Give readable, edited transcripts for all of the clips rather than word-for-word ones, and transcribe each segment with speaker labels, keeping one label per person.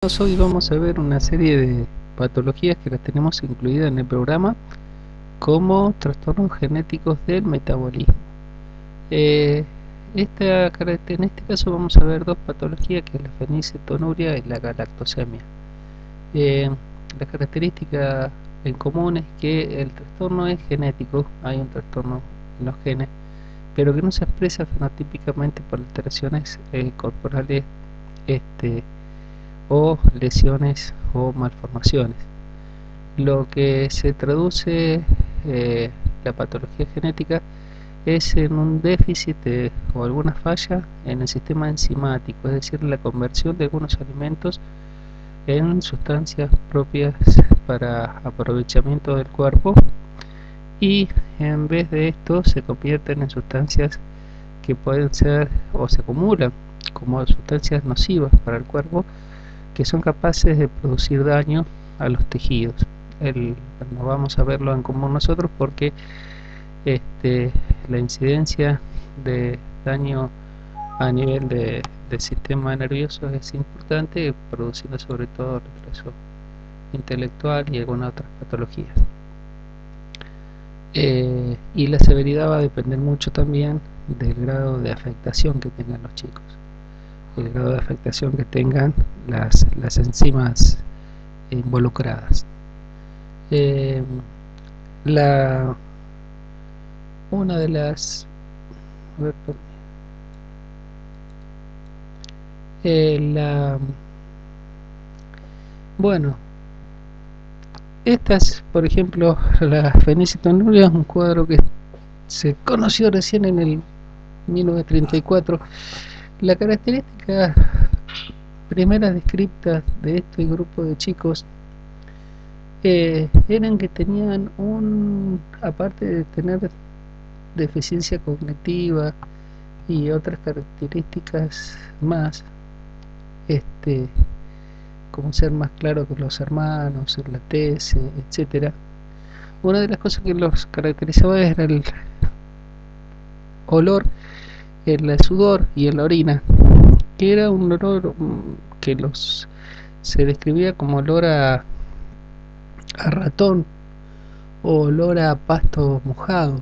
Speaker 1: Hoy vamos a ver una serie de patologías que las tenemos incluidas en el programa como trastornos genéticos del metabolismo. Eh, en este caso vamos a ver dos patologías, que es la fenilcetonuria y la galactosemia. La característica en común es que el trastorno es genético, hay un trastorno en los genes, pero que no se expresa fenotípicamente por alteraciones corporales o lesiones o malformaciones. Lo que se traduce la patología genética es en un déficit o alguna falla en el sistema enzimático, es decir, la conversión de algunos alimentos en sustancias propias para aprovechamiento del cuerpo, y en vez de esto se convierten en sustancias que pueden ser o se acumulan como sustancias nocivas para el cuerpo, que son capaces de producir daño a los tejidos. No vamos a verlo en común nosotros porque la incidencia de daño a nivel del sistema nervioso es importante, produciendo sobre todo retraso intelectual y algunas otras patologías. Y la severidad va a depender mucho también del grado de afectación que tengan los chicos, el grado de afectación que tengan las enzimas involucradas. Eh, la una de las a ver, la bueno, estas, por ejemplo, la fenilcetonuria es un cuadro que se conoció recién en el 1934. La característica primera descripta de este grupo de chicos eran que tenían aparte de tener deficiencia cognitiva y otras características más, como ser más claro que los hermanos, en la tesis, etcétera. Una de las cosas que los caracterizaba era el olor, el sudor y en la orina, que era un olor que se describía como olor a ratón o olor a pasto mojado.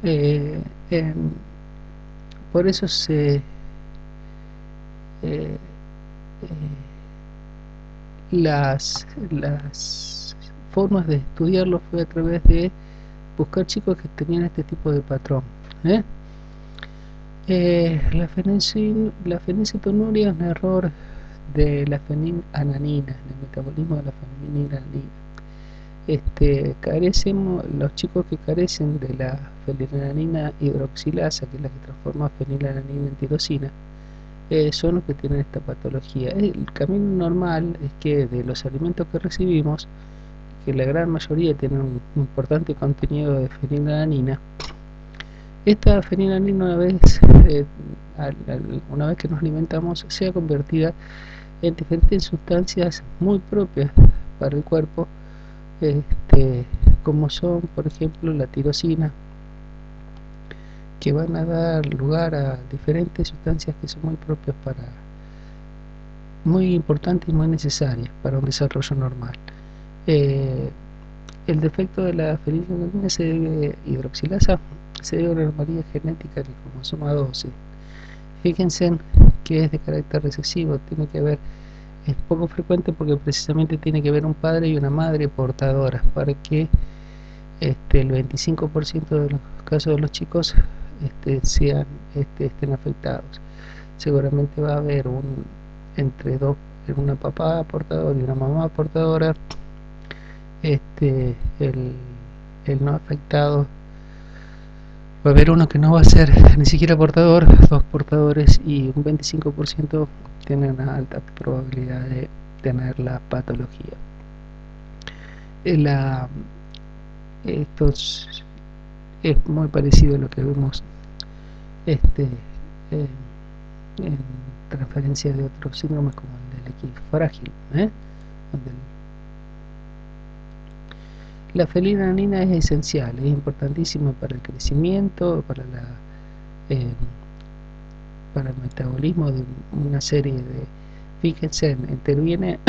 Speaker 1: Eh, en, por eso eh, las formas de estudiarlo fue a través de buscar chicos que tenían este tipo de patrón. ¿eh? La fenilcetonuria es un error de la fenilananina, del metabolismo de la fenilananina. Los chicos que carecen de la fenilalanina hidroxilasa, que es la que transforma fenilalanina en tirosina, son los que tienen esta patología. El camino normal es que de los alimentos que recibimos, que la gran mayoría tienen un importante contenido de fenilalanina, esta fenilalanina una vez que nos alimentamos sea convertida en diferentes sustancias muy propias para el cuerpo, como son, por ejemplo, la tirosina, que van a dar lugar a diferentes sustancias que son muy importantes y muy necesarias para un desarrollo normal. El defecto de la fenilalanina hidroxilasa se debe a una anomalía genética del cromosoma 12. Fíjense que es de carácter recesivo, es poco frecuente porque precisamente tiene que haber un padre y una madre portadoras para que el 25% de los casos de los chicos estén afectados. Seguramente va a haber entre una papá portadora y una mamá portadora. El no afectado va a haber uno que no va a ser ni siquiera portador, dos portadores, y un 25% tiene una alta probabilidad de tener la patología. Esto es muy parecido a lo que vemos en transferencia de otros síndromes como el del X frágil. La fenilalanina es esencial, es importantísima para el crecimiento, para el metabolismo de una serie Fíjense, interviene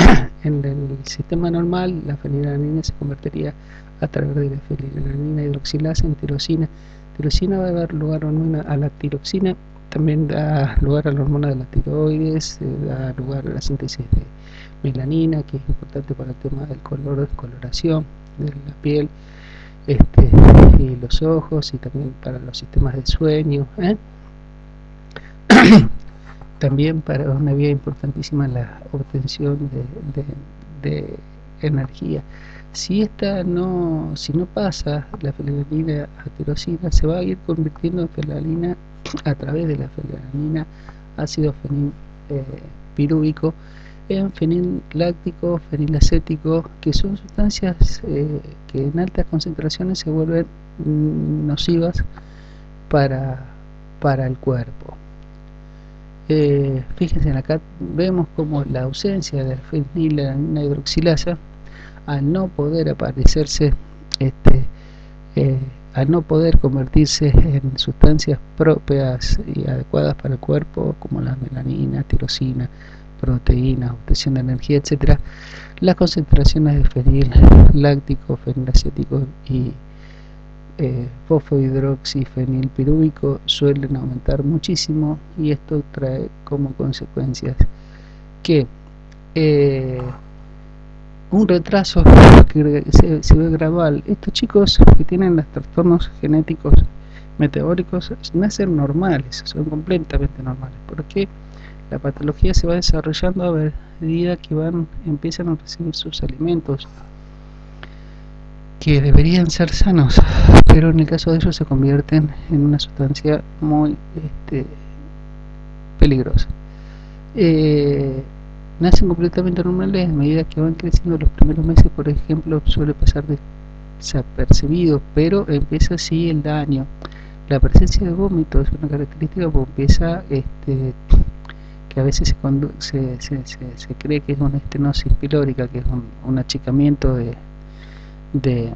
Speaker 1: en el sistema normal, la fenilalanina se convertiría a través de la fenilalanina hidroxilasa en tirosina. Tirosina va a dar lugar a la tiroxina, también da lugar a la hormona de la tiroides, da lugar a la síntesis de melanina, que es importante para el tema del color, descoloración de la piel, y los ojos, y también para los sistemas de sueño, también para una vía importantísima en la obtención de energía. Si no pasa la fenilalanina a tirosina, se va a ir convirtiendo en fenilalanina a través de la fenilalanina ácido fenilpirúvico en feniláctico, fenilacético, que son sustancias que en altas concentraciones se vuelven nocivas para el cuerpo. Fíjense, acá vemos como la ausencia de la fenilalanina hidroxilasa, al no poder aparecerse, al no poder convertirse en sustancias propias y adecuadas para el cuerpo, como la melanina, tirosina, proteínas, obtención de energía, etcétera, las concentraciones de fenil láctico, fenilacético y fosfohidroxifenilpirúvico suelen aumentar muchísimo, y esto trae como consecuencias que un retraso que se ve gradual. Estos chicos que tienen los trastornos genéticos metabólicos nacen normales, son completamente normales, porque la patología se va desarrollando a medida que empiezan a recibir sus alimentos, que deberían ser sanos, pero en el caso de ellos se convierten en una sustancia muy peligrosa. Nacen completamente normales. A medida que van creciendo, los primeros meses, por ejemplo, suele pasar desapercibido, pero empieza así el daño. La presencia de vómito es una característica, porque empieza que a veces se cree que es una estenosis pilórica, que es un achicamiento de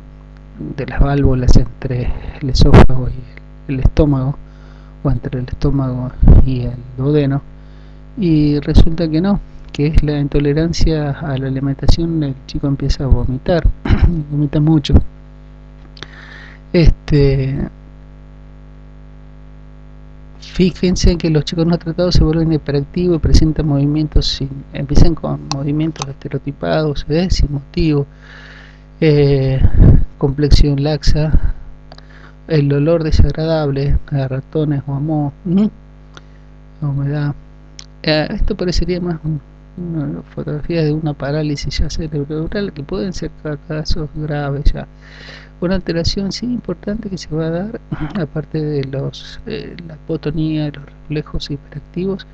Speaker 1: las válvulas entre el esófago y el estómago, o entre el estómago y el duodeno, y resulta que no, que es la intolerancia a la alimentación. El chico empieza a vomitar, vomita mucho. Fíjense que los chicos no tratados se vuelven hiperactivos y presentan empiezan con movimientos estereotipados, sin motivo, complexión laxa, el olor desagradable a ratones o a moho, humedad. Esto parecería más una fotografía de una parálisis ya cerebral, que pueden ser casos graves ya. Una alteración sí importante que se va a dar, aparte de la hipotonía, los reflejos hiperactivos.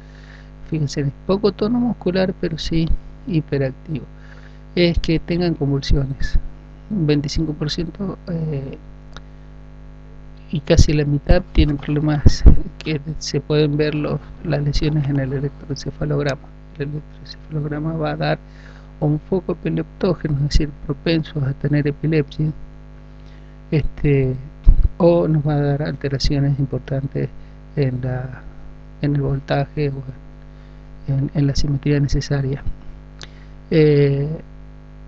Speaker 1: Fíjense, es poco tono muscular, pero sí hiperactivo, es que tengan convulsiones. Un 25% y casi la mitad tienen problemas que se pueden ver las lesiones en el electroencefalograma. El electroencefalograma va a dar un foco epileptógeno, es decir, propensos a tener epilepsia, o nos va a dar alteraciones importantes en el voltaje o en la simetría necesaria.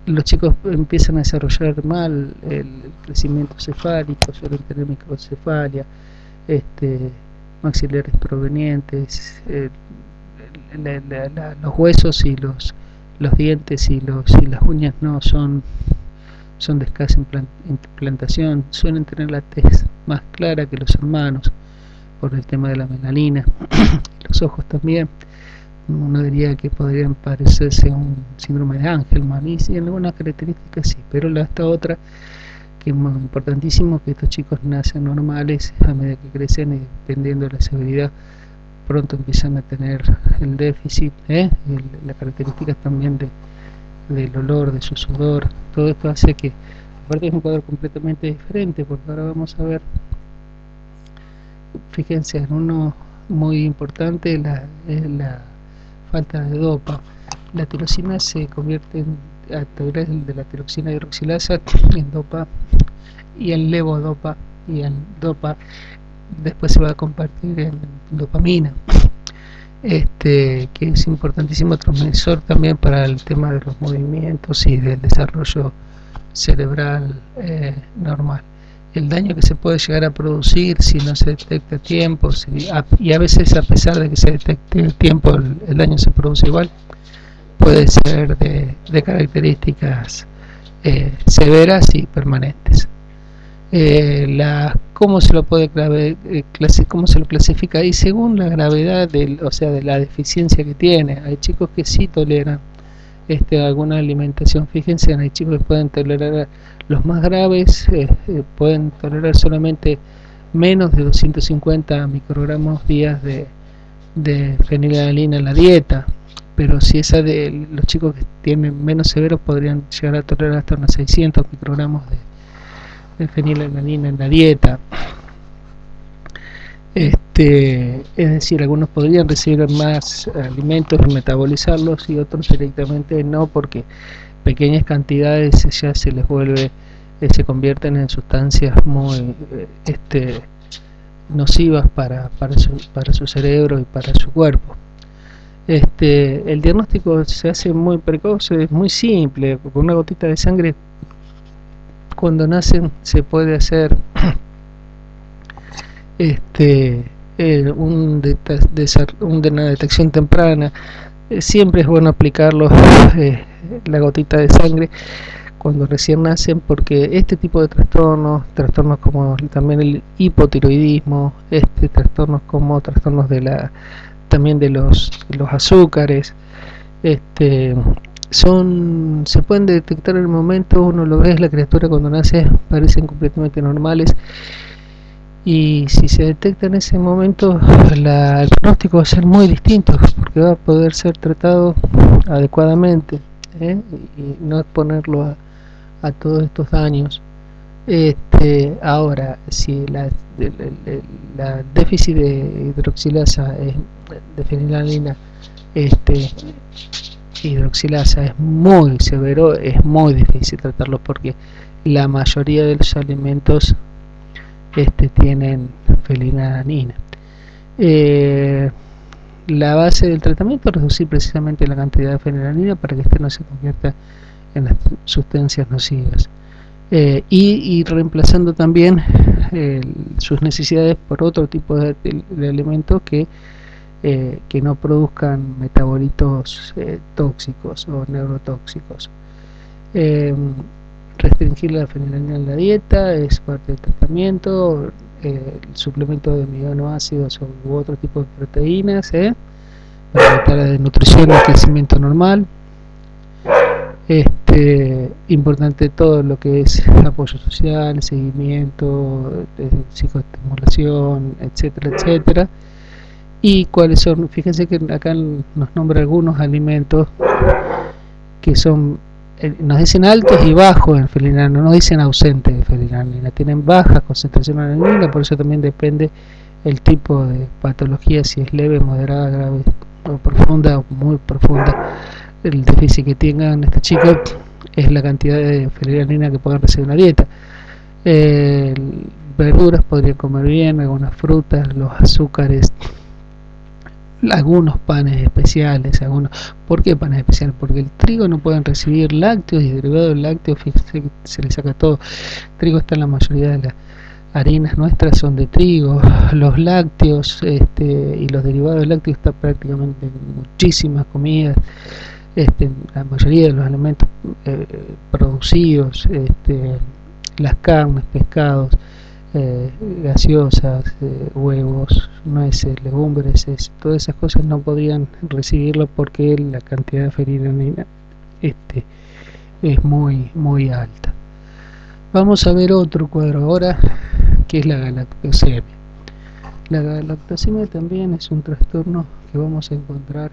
Speaker 1: Los chicos empiezan a desarrollar mal el crecimiento cefálico, suelen tener microcefalia, maxilares provenientes, los huesos y los dientes y las uñas no son de escasa implantación, suelen tener la tez más clara que los hermanos por el tema de la melanina. Los ojos también, uno diría que podrían parecerse a un síndrome de Angelman, y sí, en algunas características sí, pero esta otra, que es muy importantísimo, que estos chicos nacen normales, a medida que crecen y dependiendo de la severidad pronto empiezan a tener el déficit, las características también del olor, de su sudor. Todo esto hace que, aparte es un cuadro completamente diferente, porque ahora vamos a ver, fíjense, en uno muy importante es la falta de dopa. La tirosina se convierte a través de la tiroxina hidroxilasa en dopa, y en levodopa, y en dopa después se va a convertir en dopamina. que es importantísimo transmisor también para el tema de los movimientos y del desarrollo cerebral normal. El daño que se puede llegar a producir si no se detecta a tiempo, y a veces a pesar de que se detecte a tiempo, el daño se produce igual, puede ser de características severas y permanentes. ¿Cómo se lo puede cómo se lo clasifica? Y según la gravedad o sea, de la deficiencia que tiene. Hay chicos que sí toleran alguna alimentación. Fíjense, hay chicos que pueden tolerar, los más graves pueden tolerar solamente menos de 250 microgramos días de fenilalanina en la dieta, pero si esa de los chicos que tienen menos severos podrían llegar a tolerar hasta unos 600 microgramos de fenilalanina en la dieta. Es decir, algunos podrían recibir más alimentos y metabolizarlos, y otros directamente no, porque pequeñas cantidades ya se les vuelve, se convierten en sustancias muy nocivas para su cerebro y para su cuerpo. El diagnóstico se hace muy precoz, es muy simple. Con una gotita de sangre cuando nacen se puede hacer una detección temprana. Siempre es bueno aplicarlo, la gotita de sangre cuando recién nacen, porque este tipo de trastornos como también el hipotiroidismo, trastornos como trastornos también de los azúcares, se pueden detectar en el momento. Uno lo ve, la criatura cuando nace parecen completamente normales, y si se detecta en ese momento, el pronóstico va a ser muy distinto, porque va a poder ser tratado adecuadamente, y no exponerlo a todos estos daños. Ahora, si la déficit de hidroxilasa, de fenilalanina, hidroxilasa, es muy severo, es muy difícil tratarlo, porque la mayoría de los alimentos tienen fenilalanina. La base del tratamiento es reducir precisamente la cantidad de fenilalanina para que no se convierta en las sustancias nocivas, y reemplazando también sus necesidades por otro tipo de alimentos que no produzcan metabolitos tóxicos o neurotóxicos. Restringir la fenilalanina en la dieta es parte del tratamiento. El suplemento de aminoácidos u otro tipo de proteínas, para evitar la desnutrición y el crecimiento normal. Importante todo lo que es apoyo social, seguimiento, psicoestimulación, etcétera, etcétera. Y cuáles son, fíjense que acá nos nombra algunos alimentos que son, nos dicen altos y bajos en fenilalanina, no nos dicen ausentes de fenilalanina, tienen baja concentración de fenilalanina. Por eso también depende el tipo de patología, si es leve, moderada, grave o profunda o muy profunda. El déficit que tengan este chico es la cantidad de fenilalanina que puedan recibir en la dieta. Verduras podrían comer bien, algunas frutas, los azúcares, algunos panes especiales, ¿Por qué panes especiales? Porque el trigo no pueden recibir lácteos, y derivado del lácteo, fíjense que se le saca todo. El trigo está en la mayoría de las harinas nuestras, son de trigo. Los lácteos y los derivados del lácteo están prácticamente en muchísimas comidas. La mayoría de los alimentos producidos, las carnes, pescados, gaseosas, huevos, nueces, legumbres, todas esas cosas no podrían recibirlo, porque la cantidad de fenilalanina es muy, muy alta. Vamos a ver otro cuadro ahora, que es la galactosemia. La galactosemia también es un trastorno que vamos a encontrar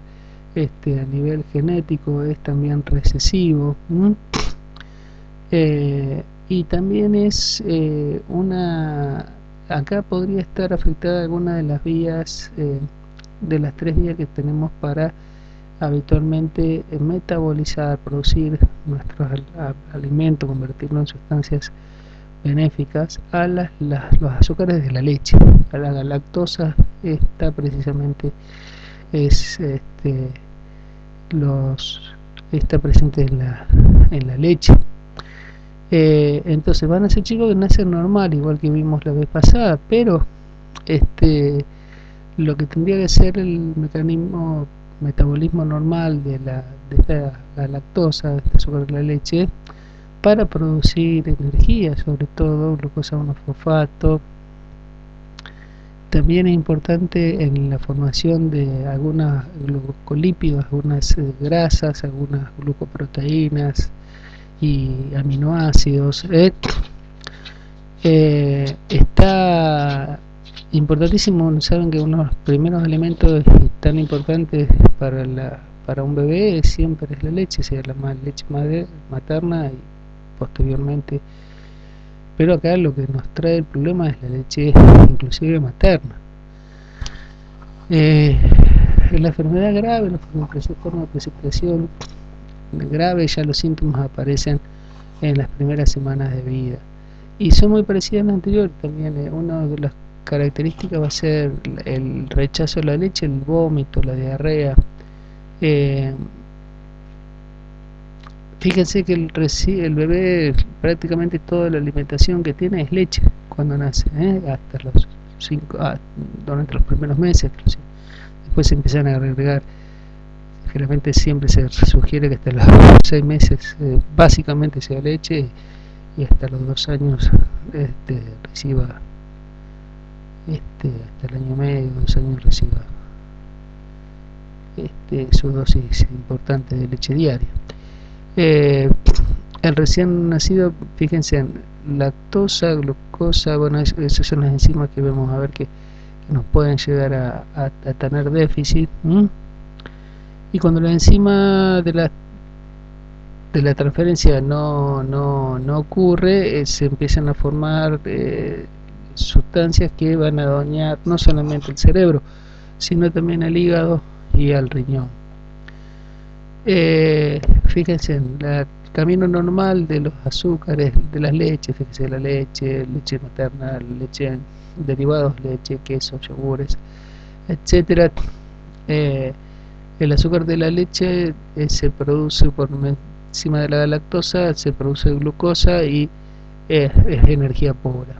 Speaker 1: a nivel genético, es también recesivo, y también es acá podría estar afectada alguna de las vías, de las tres vías que tenemos para habitualmente metabolizar, producir nuestros alimentos, convertirlos en sustancias benéficas, a los azúcares de la leche. A la galactosa está precisamente es está presente en la leche. Entonces van a ser chicos que nacen normal, igual que vimos la vez pasada, pero lo que tendría que ser el metabolismo normal de la lactosa, de este azúcar de la leche, para producir energía, sobre todo glucosa 1-fosfato. También es importante en la formación de algunas glucolípidos, algunas grasas, algunas glucoproteínas y aminoácidos. Está importantísimo, saben que uno de los primeros alimentos tan importantes para un bebé siempre es la leche, sea la leche materna y posteriormente. Pero acá lo que nos trae el problema es la leche inclusive materna. En la enfermedad grave, la forma de precipitación grave, ya los síntomas aparecen en las primeras semanas de vida y son muy parecidas a las anteriores. También una de las características va a ser el rechazo a la leche, el vómito, la diarrea. Fíjense que el bebé prácticamente toda la alimentación que tiene es leche cuando nace, hasta los durante los primeros meses. Después se empiezan a agregar, generalmente siempre se sugiere que hasta los 6 meses básicamente sea leche, y hasta los 2 años reciba, hasta el año medio, 2 años reciba su dosis importante de leche diaria. El recién nacido, fíjense en lactosa, glucosa, bueno, esas son las enzimas que vemos a ver que nos pueden llegar a tener déficit. Y cuando la enzima de la transferencia no ocurre, se empiezan a formar sustancias que van a dañar no solamente el cerebro, sino también al hígado y al riñón. Fíjense en el camino normal de los azúcares, de las leches, fíjense, la leche materna, leche, derivados, leche, queso, yogures, etcétera. El azúcar de la leche se produce por encima de la lactosa, se produce glucosa y es energía pura.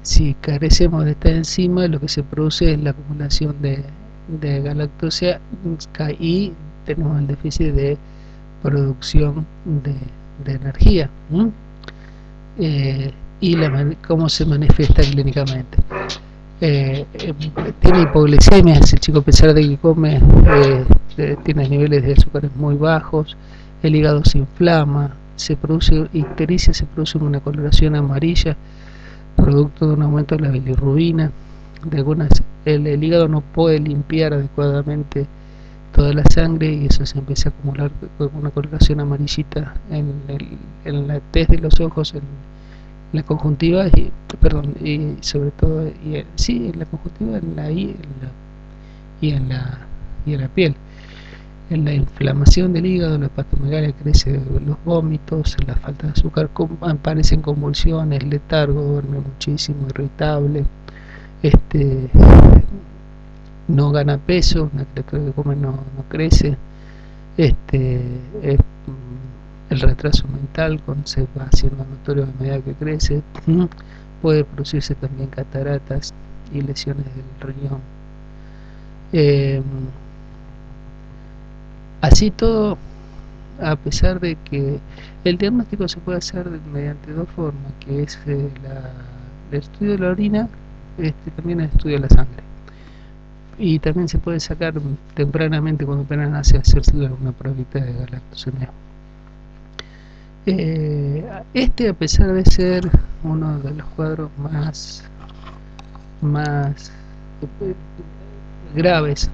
Speaker 1: Si carecemos de esta enzima, lo que se produce es la acumulación de galactosa y tenemos el déficit de producción de energía. Y cómo se manifiesta clínicamente. Tiene hipoglicemia ese chico, a pesar de que come, tiene niveles de azúcares muy bajos, el hígado se inflama, se produce ictericia, se produce una coloración amarilla producto de un aumento de la bilirrubina. El hígado no puede limpiar adecuadamente toda la sangre y eso se empieza a acumular con una coloración amarillita en la tez de los ojos, en la conjuntiva y sobre todo en la conjuntiva, en la piel. En la inflamación del hígado, la hepatomegalia crece, los vómitos, la falta de azúcar, aparecen convulsiones, letargo, duerme muchísimo, irritable, no gana peso, una criatura que come no crece, el retraso mental se va haciendo notorio a medida que crece, puede producirse también cataratas y lesiones del riñón. Así todo, a pesar de que el diagnóstico se puede hacer mediante dos formas, que es el estudio de la orina, también el estudio de la sangre, y también se puede sacar tempranamente cuando apenas nace, hacerse una pruebita de galactosemia. A pesar de ser uno de los cuadros más graves,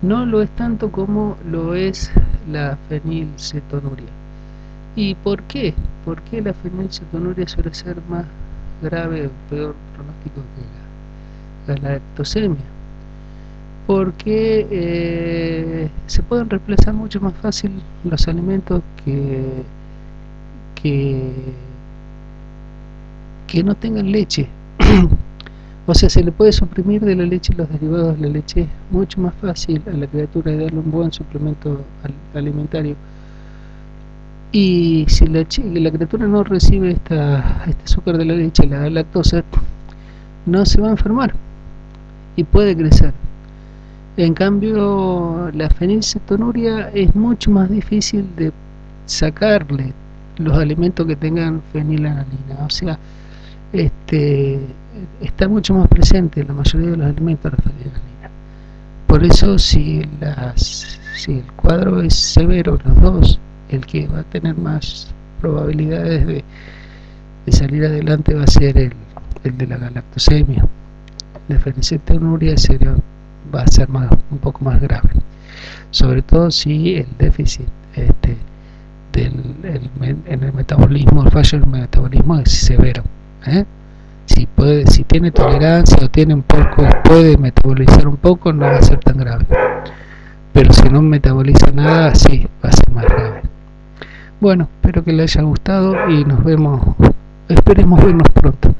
Speaker 1: no lo es tanto como lo es la fenilcetonuria. ¿Y por qué? ¿Por qué la fenilcetonuria suele ser más grave o peor pronóstico que la galactosemia? Porque se pueden reemplazar mucho más fácil los alimentos que no tengan leche. O sea, se le puede suprimir de la leche los derivados de la leche. Es mucho más fácil a la criatura y darle un buen suplemento alimentario. Y si la criatura no recibe este azúcar de la leche, la lactosa, no se va a enfermar y puede crecer. En cambio, la fenilcetonuria es mucho más difícil de sacarle los alimentos que tengan fenilalanina. O sea, está mucho más presente en la mayoría de los alimentos la fenilalanina. Por eso, si el cuadro es severo, los dos, el que va a tener más probabilidades de salir adelante va a ser el de la galactosemia. La fenilcetonuria va a ser un poco más grave, sobre todo si el déficit en el metabolismo, el fallo del metabolismo es severo. Si tiene tolerancia o tiene un poco, puede metabolizar un poco, no va a ser tan grave, pero si no metaboliza nada, sí va a ser más grave. Bueno, espero que les haya gustado y esperemos vernos pronto.